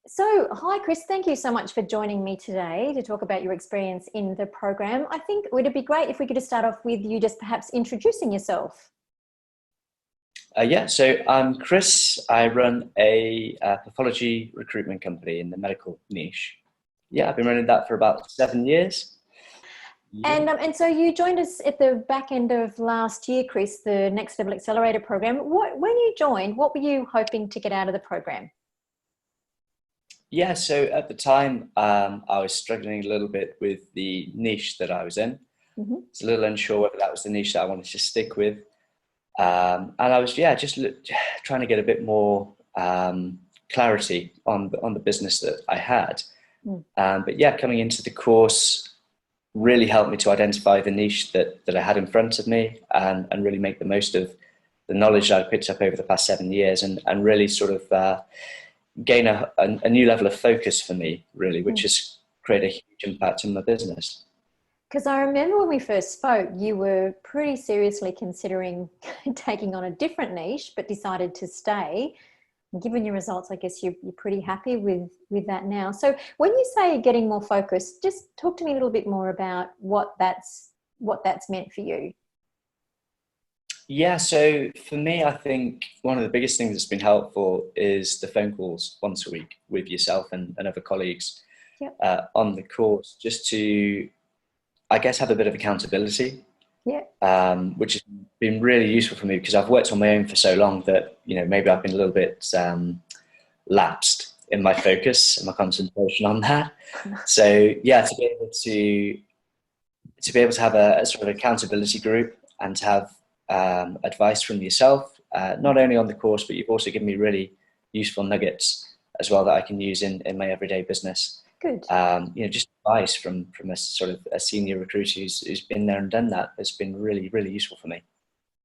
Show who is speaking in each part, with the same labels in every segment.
Speaker 1: So, hi, Chris. Thank you so much for joining me today to talk about your experience in the program. I think it would be great if we could just start off with you just perhaps introducing yourself.
Speaker 2: So I'm Chris. I run a pathology recruitment company in the medical niche. Yeah, I've been running that for about 7 years. Yeah.
Speaker 1: And so you joined us at the back end of last year, Chris, the Next Level Accelerator program. When you joined, what were you hoping to get out of the program?
Speaker 2: Yeah, so at the time, I was struggling a little bit with the niche that I was in.
Speaker 1: Mm-hmm.
Speaker 2: It's a little unsure whether that was the niche that I wanted to stick with. And I was, trying to get a bit more clarity on the business that I had. But yeah, coming into the course really helped me to identify the niche that I had in front of me and really make the most of the knowledge that I picked up over the past 7 years and really sort of gain a new level of focus for me, really, which has created a huge impact on my business.
Speaker 1: Because I remember when we first spoke, you were pretty seriously considering taking on a different niche, but decided to stay. And given your results, I guess you're pretty happy with that now. So when you say getting more focused, just talk to me a little bit more about what that's meant for you.
Speaker 2: Yeah, so for me, I think one of the biggest things that's been helpful is the phone calls once a week with yourself and other colleagues
Speaker 1: Yep.
Speaker 2: on the course, just to, I guess, have a bit of accountability,
Speaker 1: Yeah.
Speaker 2: which has been really useful for me because I've worked on my own for so long that, maybe I've been a little bit lapsed in my focus and my concentration on that. So yeah, to be able to have a sort of accountability group and to have advice from yourself, not only on the course, but you've also given me really useful nuggets as well that I can use in my everyday business.
Speaker 1: Good.
Speaker 2: Just advice from a sort of a senior recruiter who's been there and done that has been really, really useful for me.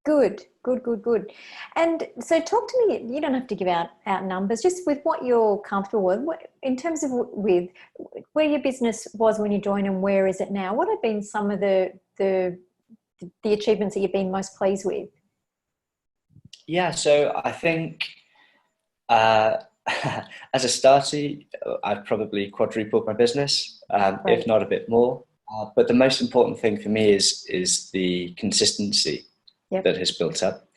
Speaker 1: Good. And so talk to me, you don't have to give out numbers, just with what you're comfortable with, in terms of with where your business was when you joined and where is it now. What have been some of the achievements that you've been most pleased with?
Speaker 2: Yeah, so I think as a starter, I've probably quadrupled my business, if not a bit more. But the most important thing for me is the consistency that has built up.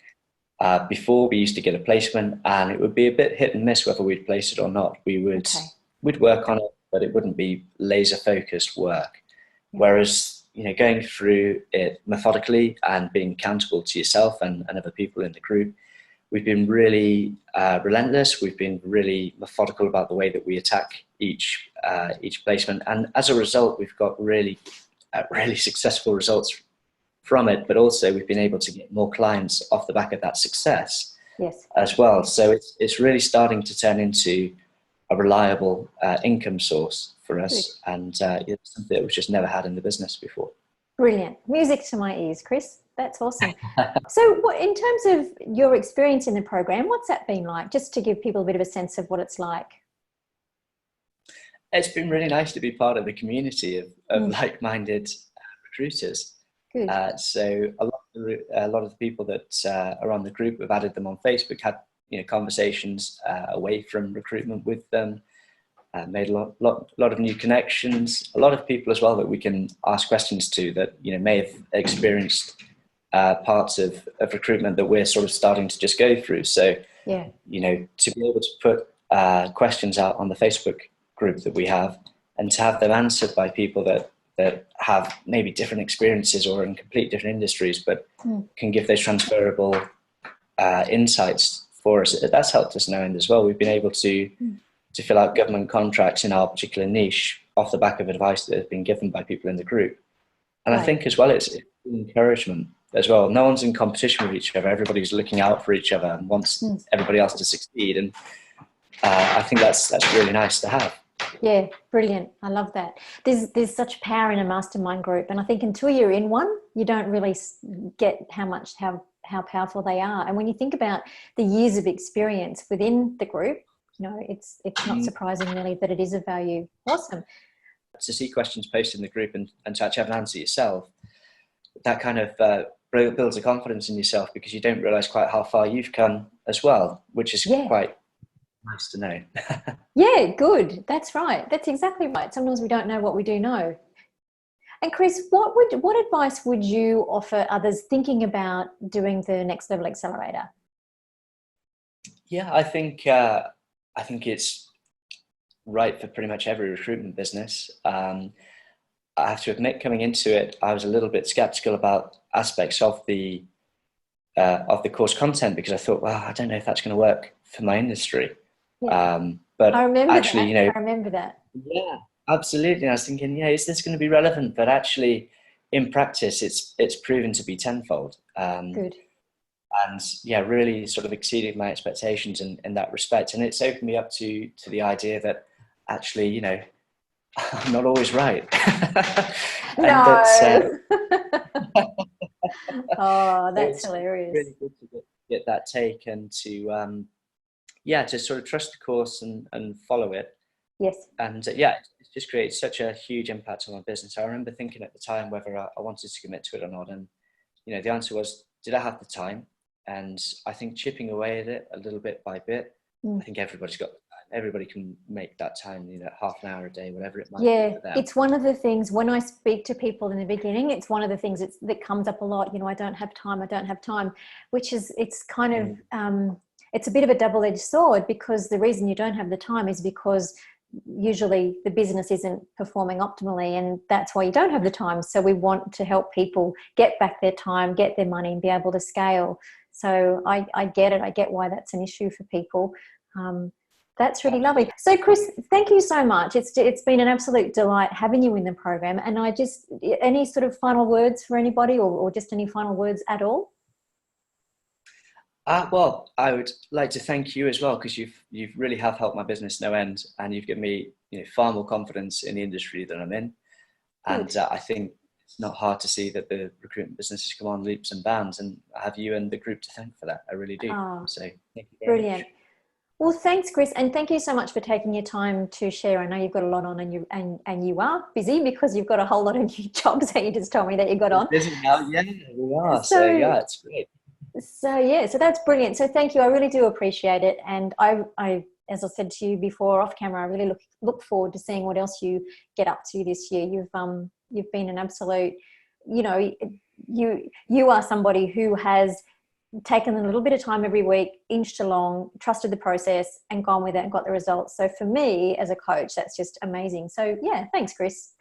Speaker 2: Before, we used to get a placement and it would be a bit hit and miss whether we'd place it or not. We'd work on it, but it wouldn't be laser focused work. Whereas, going through it methodically and being accountable to yourself and other people in the group, we've been really relentless. We've been really methodical about the way that we attack each placement. And as a result, we've got really successful results from it, but also we've been able to get more clients off the back of that success as well. So it's really starting to turn into a reliable income source for us. Good. And it's something that we've just never had in the business before.
Speaker 1: Brilliant. Music to my ears, Chris. That's awesome. So in terms of your experience in the program, what's that been like? Just to give people a bit of a sense of what it's like.
Speaker 2: It's been really nice to be part of a community of like-minded recruiters.
Speaker 1: Good.
Speaker 2: So a lot of the people that are on the group, have added them on Facebook, had conversations away from recruitment with them, made a lot of new connections. A lot of people as well that we can ask questions to that may have experienced parts of recruitment that we're sort of starting to just go through. So to be able to put questions out on the Facebook group that we have and to have them answered by people that have maybe different experiences or in complete different industries, but can give those transferable insights for us. That's helped us in our end as well. We've been able to fill out government contracts in our particular niche off the back of advice that has been given by people in the group. And I think as well, it's encouragement as well. No one's in competition with each other. Everybody's looking out for each other and wants everybody else to succeed. And I think that's really nice to have.
Speaker 1: Yeah, brilliant. I love that. There's such power in a mastermind group, and I think until you're in one, you don't really get how powerful they are. And when you think about the years of experience within the group, it's not surprising really that it is of value. Awesome.
Speaker 2: To see questions posted in the group and to actually have an answer yourself, that kind of builds a confidence in yourself because you don't realise quite how far you've come as well, which is quite nice to know.
Speaker 1: Yeah, good. That's right. That's exactly right. Sometimes we don't know what we do know. And Chris, what advice would you offer others thinking about doing the Next Level Accelerator?
Speaker 2: Yeah, I think it's right for pretty much every recruitment business. I have to admit, coming into it, I was a little bit skeptical about aspects of the course content because I thought, well, I don't know if that's going to work for my industry.
Speaker 1: Yeah, I
Speaker 2: But
Speaker 1: remember
Speaker 2: actually,
Speaker 1: that.
Speaker 2: you know,
Speaker 1: I remember that.
Speaker 2: yeah, absolutely. I was thinking, yeah, is this going to be relevant? But actually, in practice, it's proven to be tenfold.
Speaker 1: Good.
Speaker 2: And yeah, really sort of exceeded my expectations in that respect. And it's opened me up to the idea that actually, you know, I'm not always right, and that's
Speaker 1: No. Oh,
Speaker 2: so
Speaker 1: that's
Speaker 2: it's
Speaker 1: hilarious.
Speaker 2: really good to get that take and to yeah, to sort of trust the course and follow it.
Speaker 1: Yes.
Speaker 2: And yeah, it's just created such a huge impact on my business. I remember thinking at the time whether I wanted to commit to it or not, and you know, the answer was, did I have the time? And I think chipping away at it a little bit by bit,
Speaker 1: Mm.
Speaker 2: I think everybody's got the time. Everybody can make that time, you know, half an hour a day, whatever it might be
Speaker 1: Yeah,
Speaker 2: for them.
Speaker 1: it's one of the things when I speak to people in the beginning, it's one of the things that comes up a lot. You know, I don't have time, I don't have time, which is, it's kind of,
Speaker 2: Mm.
Speaker 1: it's a bit of a double-edged sword because the reason you don't have the time is because usually the business isn't performing optimally and that's why you don't have the time. So we want to help people get back their time, get their money and be able to scale. So I get it. I get why that's an issue for people. That's really lovely. So, Chris, thank you so much. It's been an absolute delight having you in the program. And I just, any sort of final words for anybody, or just any final words at all?
Speaker 2: Well, I would like to thank you as well because you've really have helped my business no end, and you've given me, you know, far more confidence in the industry that I'm in.
Speaker 1: Good.
Speaker 2: And I think it's not hard to see that the recruitment business has come on leaps and bounds, and I have you and the group to thank for that. I really do.
Speaker 1: Ah,
Speaker 2: So thank you very
Speaker 1: brilliant.
Speaker 2: much.
Speaker 1: Well, thanks, Chris, and thank you so much for taking your time to share. I know you've got a lot on, and you are busy because you've got a whole lot of new jobs that you just told me that you got
Speaker 2: We're
Speaker 1: on.
Speaker 2: busy now, yeah, we are. So
Speaker 1: So
Speaker 2: yeah, it's great.
Speaker 1: yeah, so that's brilliant. So thank you. I really do appreciate it. And as I said to you before off camera, I really look forward to seeing what else you get up to this year. You've been an absolute, you know, you are somebody who has taken a little bit of time every week, inched along, trusted the process and gone with it and got the results. So for me as a coach, that's just amazing. So yeah, thanks, Chris.